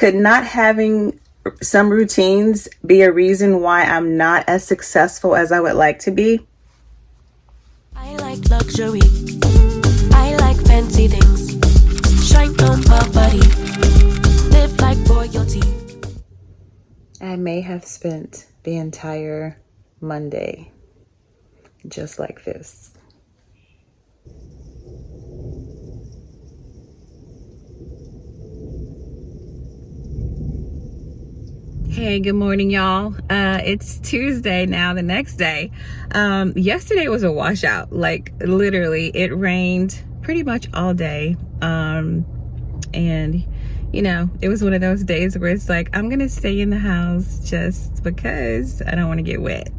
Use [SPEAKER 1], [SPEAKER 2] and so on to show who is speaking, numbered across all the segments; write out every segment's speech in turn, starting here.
[SPEAKER 1] Could not having some routines be a reason why I'm not as successful as I would like to be?
[SPEAKER 2] I like luxury. I like fancy things. Shine on my body. Live like royalty.
[SPEAKER 1] I may have spent the entire Monday just like this. Hey, good morning, y'all. It's Tuesday now, the next day. Yesterday was a washout. Like, literally, it rained pretty much all day. And, you know, it was one of those days where it's like, I'm gonna stay in the house just because I don't want to get wet.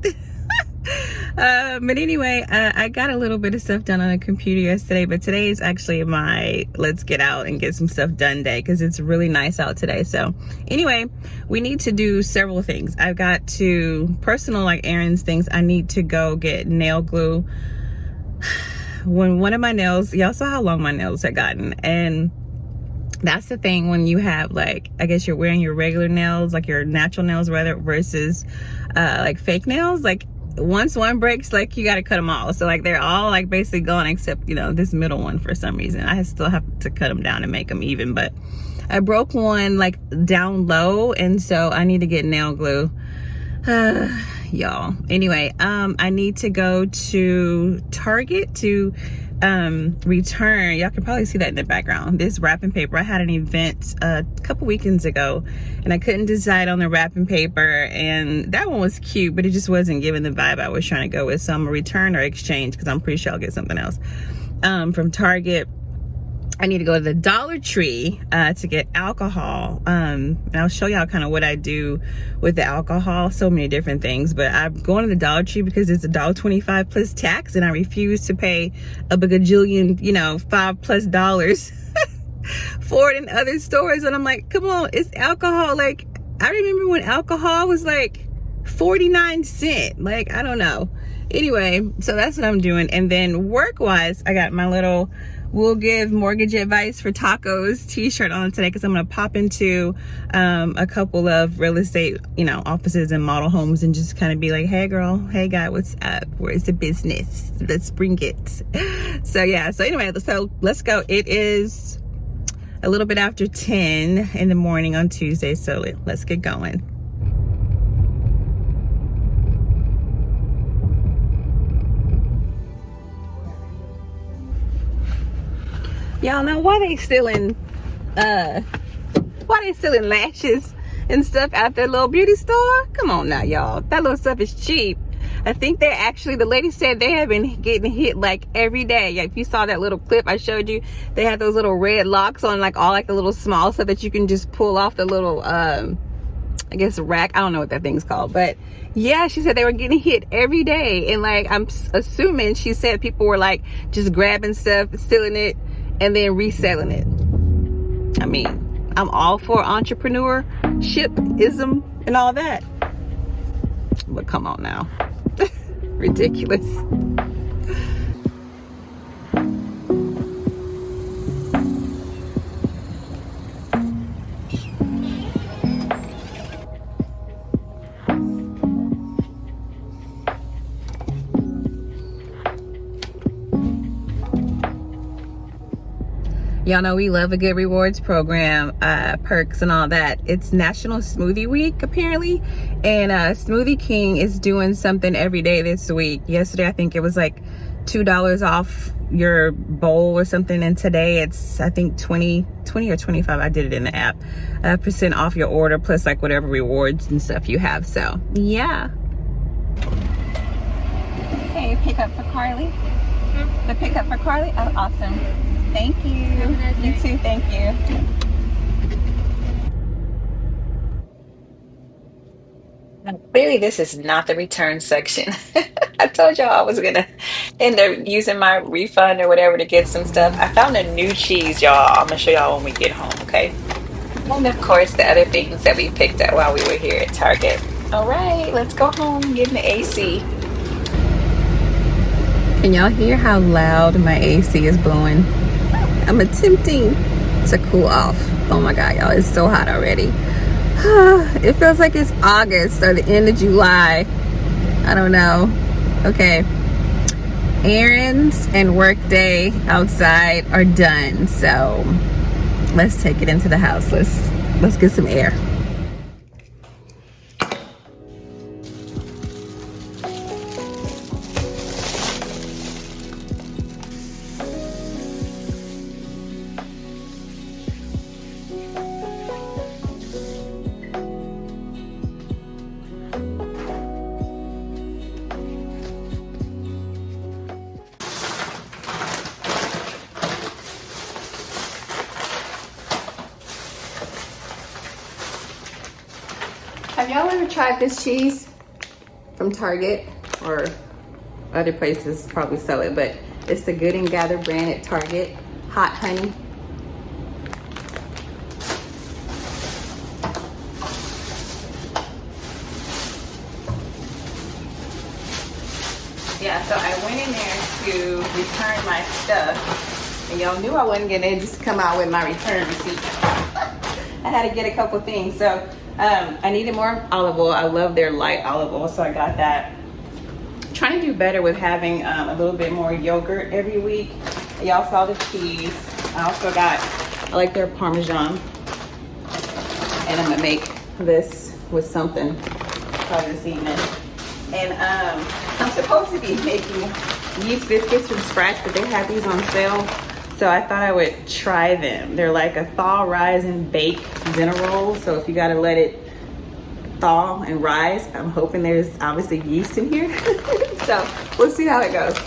[SPEAKER 1] But anyway, I got a little bit of stuff done on the computer yesterday, but today is actually my let's get out and get some stuff done day because it's really nice out today. So anyway, we need to do several things. I've got to personal like errands things. I need to go get nail glue. When one of my nails, y'all saw how long my nails had gotten, and that's the thing when you have like, I guess you're wearing your regular nails, like your natural nails rather, versus like fake nails. Like once one breaks, like you got to cut them all. So like they're all like basically gone except, you know, this middle one for some reason. I still have to cut them down and make them even, but I broke one like down low, and so I need to get nail glue. Y'all. Anyway, I need to go to Target to return, y'all can probably see that in the background, this wrapping paper. I had an event a couple weekends ago and I couldn't decide on the wrapping paper, and that one was cute, but it just wasn't giving the vibe I was trying to go with. So I'm gonna return or exchange because I'm pretty sure I'll get something else from Target. I need to go to the Dollar Tree to get alcohol. And I'll show y'all kind of what I do with the alcohol. So many different things. But I'm going to the Dollar Tree because it's $1.25 plus tax, and I refuse to pay a bagajillion, you know, $5+ for it in other stores. And I'm like, come on, it's alcohol. Like, I remember when alcohol was like 49 cents. Like, I don't know. Anyway, so that's what I'm doing. And then work-wise, I got my little We'll Give Mortgage Advice for Tacos t-shirt on today because I'm going to pop into a couple of real estate, you know, offices and model homes and just kind of be like, hey girl, hey guy, what's up? Where's the business? Let's bring it. So yeah, so anyway, so let's go. It is a little bit after 10 in the morning on Tuesday, so let's get going. Y'all know why they stealing lashes and stuff at their little beauty store? Come on now, y'all. That little stuff is cheap. I think they're actually, the lady said they have been getting hit like every day. If you saw that little clip I showed you, they had those little red locks on like all like the little small stuff that you can just pull off the little I guess rack. I don't know what that thing's called, but yeah, she said they were getting hit every day. And like, I'm assuming she said people were like just grabbing stuff, stealing it, and then reselling it. I mean, I'm all for entrepreneurship-ism and all that, but come on now. Ridiculous. Y'all know we love a good rewards program, perks and all that. It's National Smoothie Week apparently, and Smoothie King is doing something every day this week. Yesterday I think it was like $2 off your bowl or something, and today it's I think 20 or 25, I did it in the app, percent off your order plus like whatever rewards and stuff you have. So yeah. Hey, pick up for Carly. The pickup for Carly? Oh, awesome. Thank you. You too, thank you. Clearly, this is not the return section. I told y'all I was gonna end up using my refund or whatever to get some stuff. I found a new cheese, y'all. I'm gonna show y'all when we get home, okay? And of course, the other things that we picked up while we were here at Target. All right, let's go home and get in the AC. Can y'all hear how loud my AC is blowing? I'm attempting to cool off. Oh my God, y'all, it's so hot already. It feels like it's August or the end of July. I don't know. Okay. Errands and work day outside are done. So let's take it into the house. Let's get some air. Have y'all ever tried this cheese from Target, or other places probably sell it, but it's the Good and Gather brand at Target, hot honey. Yeah, so I went in there to return my stuff, and y'all knew I wasn't gonna just come out with my return receipt. I had to get a couple things. So I needed more olive oil. I love their light olive oil, so I got that. Trying to do better with having a little bit more yogurt every week. Y'all saw the cheese. I also got, I like their Parmesan, and I'm gonna make this with something probably this evening. And I'm supposed to be making yeast biscuits from scratch, but they have these on sale. So I thought I would try them. They're like a thaw, rise, and bake dinner roll. So if you gotta let it thaw and rise, I'm hoping there's obviously yeast in here. So we'll see how it goes.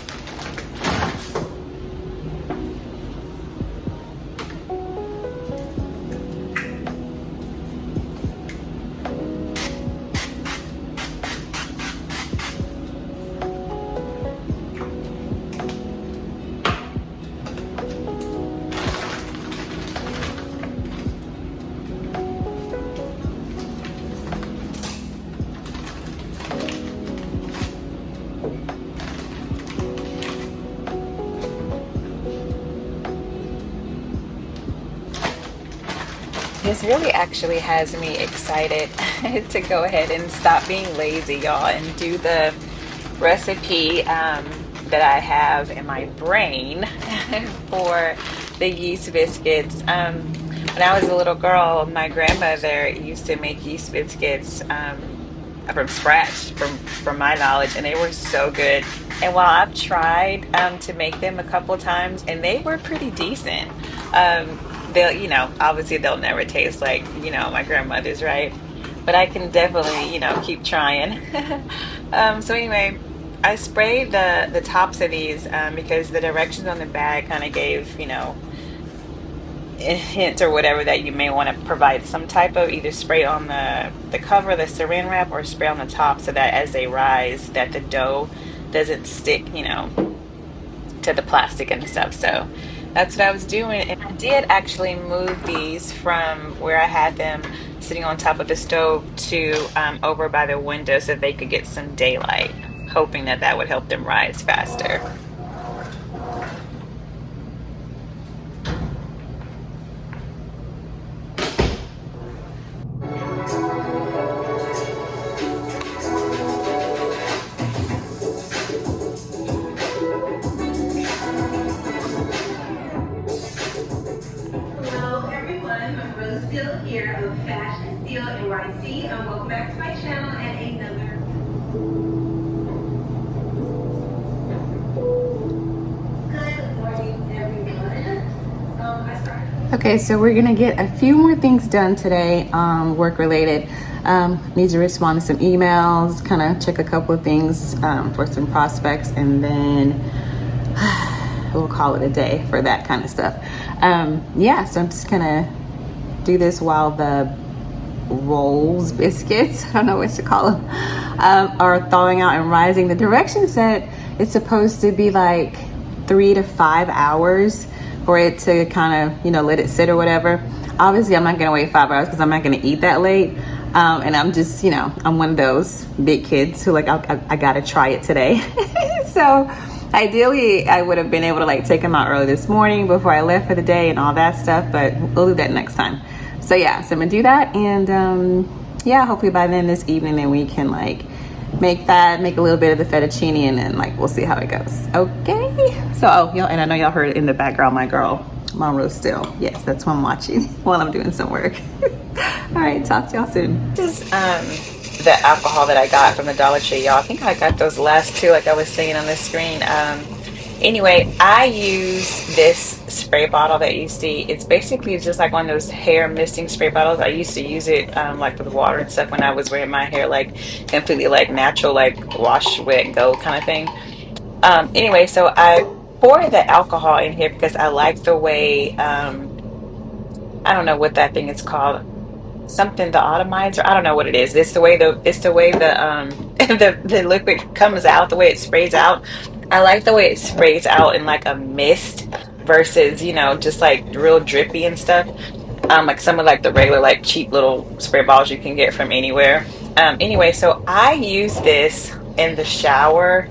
[SPEAKER 1] This really actually has me excited to go ahead and stop being lazy, y'all, and do the recipe that I have in my brain for the yeast biscuits. When I was a little girl, my grandmother used to make yeast biscuits from scratch, from my knowledge, and they were so good. And while I've tried to make them a couple times, and they were pretty decent, they'll, you know, obviously they'll never taste like, you know, my grandmother's, right? But I can definitely, you know, keep trying. So anyway, I sprayed the tops of these because the directions on the bag kind of gave, you know, hints or whatever that you may want to provide some type of either spray on the cover, the saran wrap, or spray on the top so that as they rise, that the dough doesn't stick, you know, to the plastic and stuff. So that's what I was doing. And I did actually move these from where I had them sitting on top of the stove to over by the window so they could get some daylight, hoping that that would help them rise faster.
[SPEAKER 3] Here of Fashion Steel NYC, and welcome back to my channel and another good morning, everyone.
[SPEAKER 1] Okay, so we're gonna get a few more things done today, work related. Need to respond to some emails, kind of check a couple of things for some prospects, and then we'll call it a day for that kind of stuff. Yeah, so I'm just gonna do this while the rolls, biscuits, I don't know what to call them, are thawing out and rising. The direction said it's supposed to be like 3 to 5 hours for it to kind of, you know, let it sit or whatever. Obviously, I'm not gonna wait 5 hours because I'm not gonna eat that late. And I'm just, you know, I'm one of those big kids who like, I gotta try it today. So Ideally, I would have been able to like take him out early this morning before I left for the day and all that stuff, but we'll do that next time. So yeah, so I'm gonna do that, and yeah, hopefully by then this evening, then we can like make a little bit of the fettuccine, and then like we'll see how it goes. Okay. So y'all, and I know y'all heard in the background my girl Monroe still. Yes, that's what I'm watching while I'm doing some work. All right, talk to y'all soon. This is the alcohol that I got from the Dollar Tree, y'all. I think I got those last two, like I was saying on the screen. Anyway, I use this spray bottle that you see. It's basically just like one of those hair misting spray bottles. I used to use it like with water and stuff when I was wearing my hair like completely like natural, like wash, wet, go kind of thing. Anyway, so I pour the alcohol in here because I like the way, I don't know what that thing is called. Something, the atomizer, I don't know what it is. It's the way the the liquid comes out, the way it sprays out. I like the way it sprays out in like a mist versus, just like real drippy and stuff. Like some of like the regular like cheap little spray bottles you can get from anywhere. Anyway, so I use this in the shower,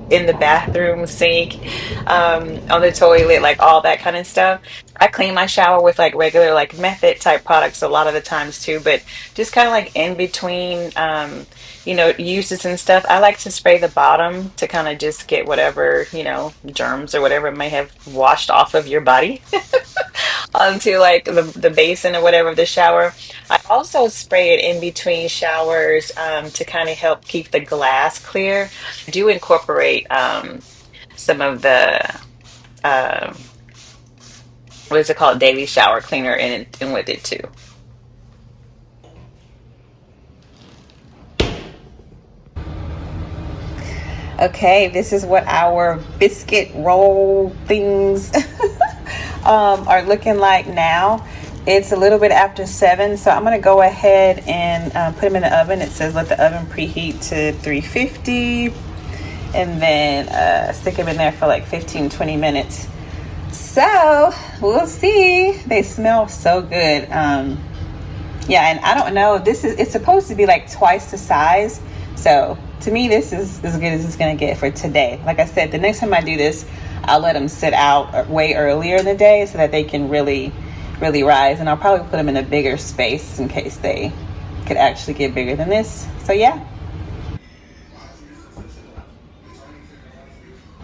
[SPEAKER 1] in the bathroom sink, on the toilet, like all that kind of stuff. I clean my shower with like regular like method type products a lot of the times too, but just kind of like in between uses and stuff, I like to spray the bottom to kind of just get whatever, germs or whatever may have washed off of your body onto like the basin or whatever of the shower. I also spray it in between showers to kind of help keep the glass clear. I do incorporate some of the what is it called, daily shower cleaner in with it too. Okay, this is what our biscuit roll things are looking like now. It's a little bit after 7, so I'm gonna go ahead and put them in the oven. It says let the oven preheat to 350, and then stick them in there for like 15-20 minutes. So we'll see. They smell so good. Yeah, and I don't know, it's supposed to be like twice the size, so to me this is as good as it's gonna get for today. Like I said, the next time I do this, I'll let them sit out way earlier in the day so that they can really rise, and I'll probably put them in a bigger space in case they could actually get bigger than this. So yeah.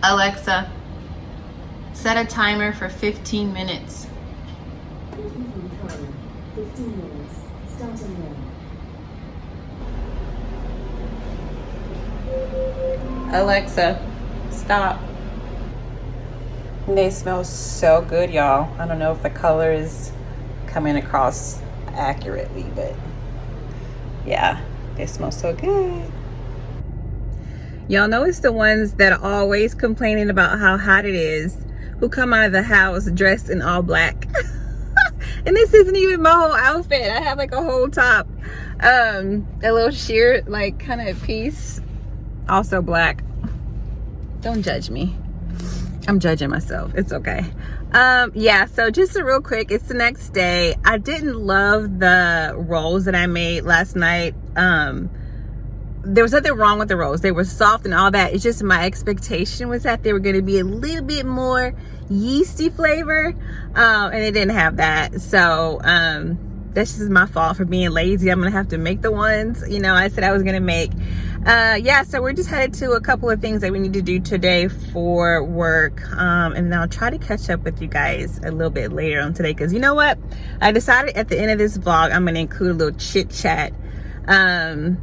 [SPEAKER 1] Alexa, set a timer for 15 minutes.
[SPEAKER 4] 15 minutes, starting now.
[SPEAKER 1] Alexa, stop. They smell so good, y'all. I don't know if the color is coming across accurately, but yeah, they smell so good. Y'all know it's the ones that are always complaining about how hot it is, who come out of the house dressed in all black. And this isn't even my whole outfit. I have like a whole top, a little sheer like kind of piece, also black. Don't judge me. I'm judging myself. It's okay. Yeah, so just a real quick, it's the next day. I didn't love the rolls that I made last night. There was nothing wrong with the rolls. They were soft and all that. It's just my expectation was that they were going to be a little bit more yeasty flavor, and they didn't have that. So that's just my fault for being lazy. I'm gonna have to make the ones I said I was gonna make. Yeah, so we're just headed to a couple of things that we need to do today for work, and then I'll try to catch up with you guys a little bit later on today, because you know what, I decided at the end of this vlog I'm gonna include a little chit chat,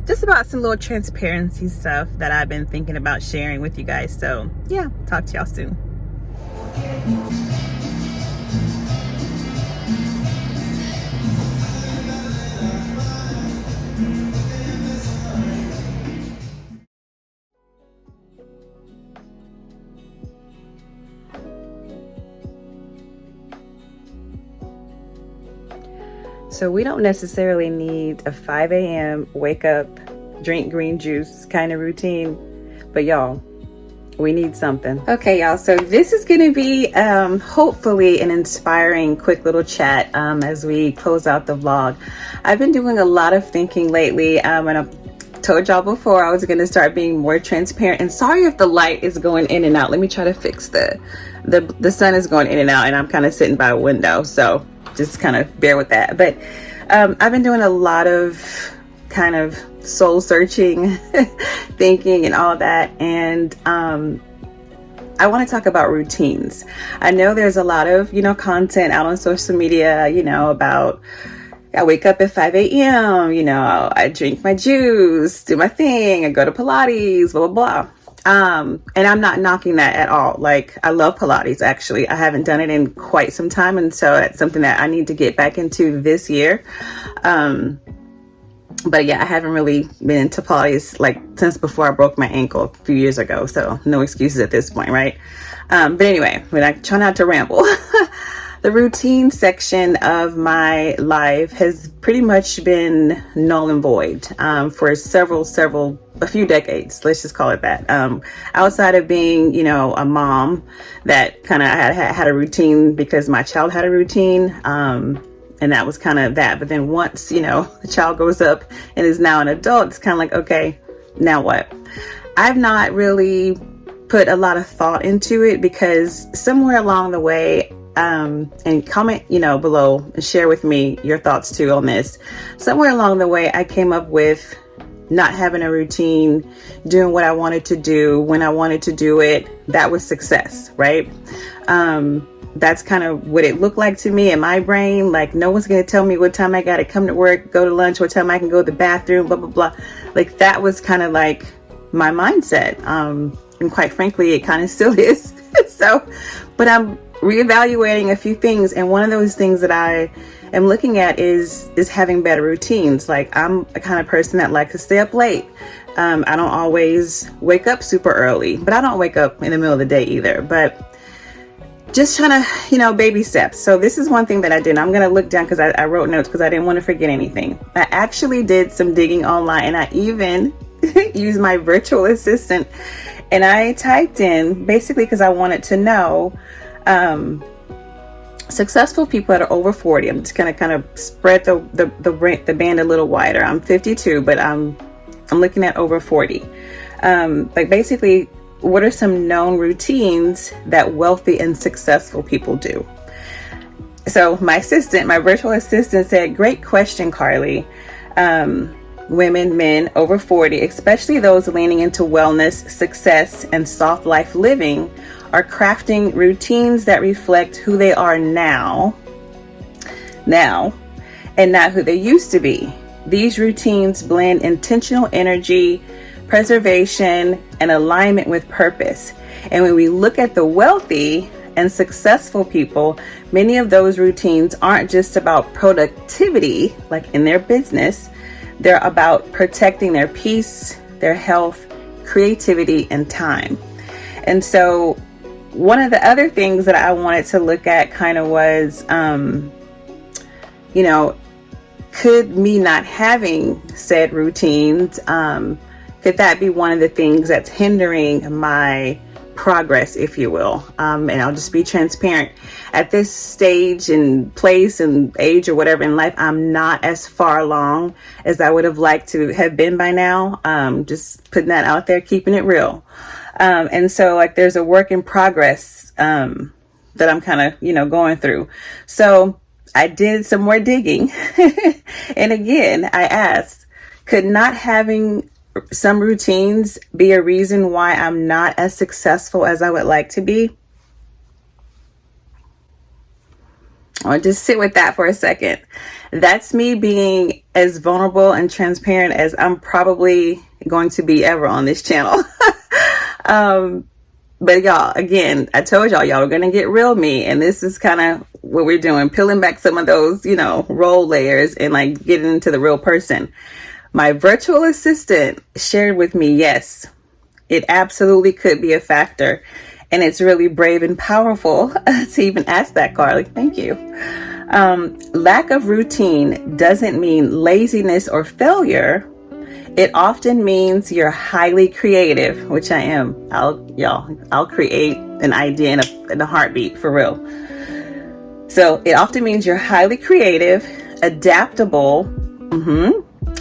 [SPEAKER 1] just about some little transparency stuff that I've been thinking about sharing with you guys. So yeah, talk to y'all soon. So we don't necessarily need a 5 a.m. wake up, drink green juice kind of routine, but y'all, we need something. Okay, y'all, so this is gonna be hopefully an inspiring quick little chat as we close out the vlog. I've been doing a lot of thinking lately, and told y'all before I was going to start being more transparent. And sorry if the light is going in and out. Let me try to fix the sun is going in and out, and I'm kind of sitting by a window, so just kind of bear with that. But I've been doing a lot of kind of soul searching, thinking and all that. And I want to talk about routines. I know there's a lot of, content out on social media, about I wake up at 5 a.m., I drink my juice, do my thing, I go to Pilates, blah, blah, blah. And I'm not knocking that at all. Like, I love Pilates, actually. I haven't done it in quite some time. And so it's something that I need to get back into this year. But yeah, I haven't really been into Pilates since before I broke my ankle a few years ago. So no excuses at this point, right? But anyway, when I try not to ramble, the routine section of my life has pretty much been null and void for a few decades. Let's just call it that. Outside of being, a mom that kind of had a routine because my child had a routine. And that was kind of that. But then once, the child grows up and is now an adult, it's kind of like, okay, now what? I've not really put a lot of thought into it because somewhere along the way, and comment, below and share with me your thoughts too on this. Somewhere along the way, I came up with not having a routine, doing what I wanted to do when I wanted to do it. That was success, right? That's kind of what it looked like to me in my brain. Like, no one's going to tell me what time I got to come to work, go to lunch, what time I can go to the bathroom, blah, blah, blah. Like, that was kind of like my mindset. And quite frankly, it kind of still is. So, but I'm reevaluating a few things. And one of those things that I am looking at is having better routines. Like, I'm a kind of person that likes to stay up late. I don't always wake up super early, but I don't wake up in the middle of the day either. But just trying to, baby steps. So this is one thing that I did. I'm going to look down because I wrote notes because I didn't want to forget anything. I actually did some digging online, and I even used my virtual assistant, and I typed in basically because I wanted to know successful people that are over 40. I'm just going to kind of spread the band a little wider. I'm 52, but I'm looking at over 40. Basically, what are some known routines that wealthy and successful people do? So my virtual assistant said, great question, Carly. Women, men over 40, especially those leaning into wellness, success, and soft life living, are crafting routines that reflect who they are now, and not who they used to be. These routines blend intentional energy, preservation, and alignment with purpose. And when we look at the wealthy and successful people, many of those routines aren't just about productivity, like in their business. They're about protecting their peace, their health, creativity, and time. And so one of the other things that I wanted to look at kind of was, could me not having said routines, could that be one of the things that's hindering my progress, if you will? And I'll just be transparent. At this stage and place and age or whatever in life, I'm not as far along as I would have liked to have been by now. Just putting that out there, keeping it real. And so there's a work in progress that I'm kind of, going through. So I did some more digging. And again, I asked, could not having some routines be a reason why I'm not as successful as I would like to be? I'll just sit with that for a second. That's me being as vulnerable and transparent as I'm probably going to be ever on this channel. But y'all, again, I told y'all are going to get real me. And this is kind of what we're doing, peeling back some of those, role layers and getting into the real person. My virtual assistant shared with me, yes, it absolutely could be a factor. And it's really brave and powerful to even ask that, Carly. Thank you. Lack of routine doesn't mean laziness or failure. It often means you're highly creative, which I am. I'll create an idea in a heartbeat, for real. So it often means you're highly creative, adaptable,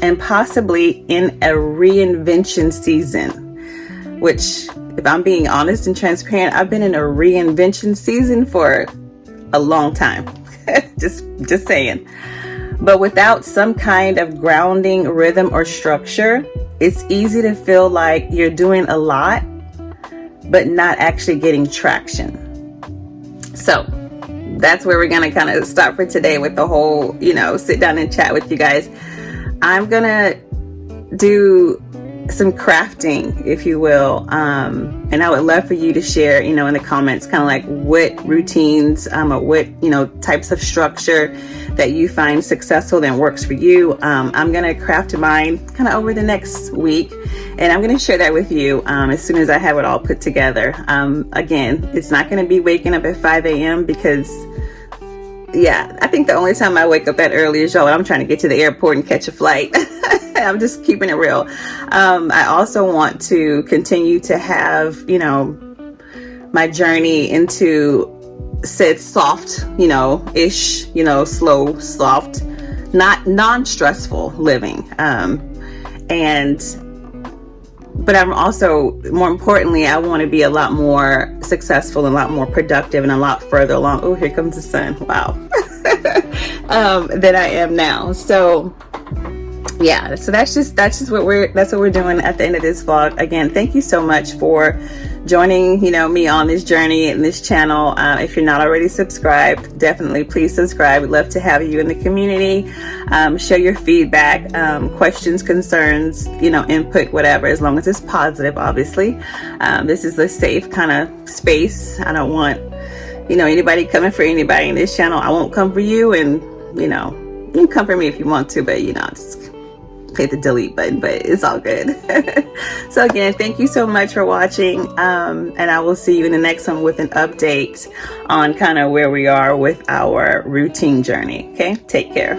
[SPEAKER 1] and possibly in a reinvention season, which, if I'm being honest and transparent, I've been in a reinvention season for a long time. just saying. But without some kind of grounding rhythm or structure, it's easy to feel like you're doing a lot, but not actually getting traction. So that's where we're going to kind of stop for today with the whole, sit down and chat with you guys. I'm going to do some crafting, if you will. And I would love for you to share, in the comments, kind of like what routines, or what, types of structure that you find successful and works for you. I'm going to craft mine kind of over the next week, and I'm going to share that with you as soon as I have it all put together. Again, it's not going to be waking up at 5 a.m. because I think the only time I wake up that early is I'm trying to get to the airport and catch a flight. I'm just keeping it real. I also want to continue to have, my journey into said soft, ish, slow, soft, not non-stressful living. But I'm also, more importantly, I want to be a lot more successful and a lot more productive and a lot further along. Oh, here comes the sun. Wow. Than I am now. So so that's what we're doing at the end of this vlog. Again, thank you so much for joining, me on this journey and this channel. If you're not already subscribed, definitely please subscribe. We'd love to have you in the community. Share your feedback, questions, concerns, input, whatever, as long as it's positive, obviously. This is a safe kind of space. I don't want, anybody coming for anybody in this channel. I won't come for you, and, you can come for me if you want to, but, just hit the delete button, but it's all good. So again, thank you so much for watching, and I will see you in the next one with an update on kind of where we are with our routine journey. Okay, take care.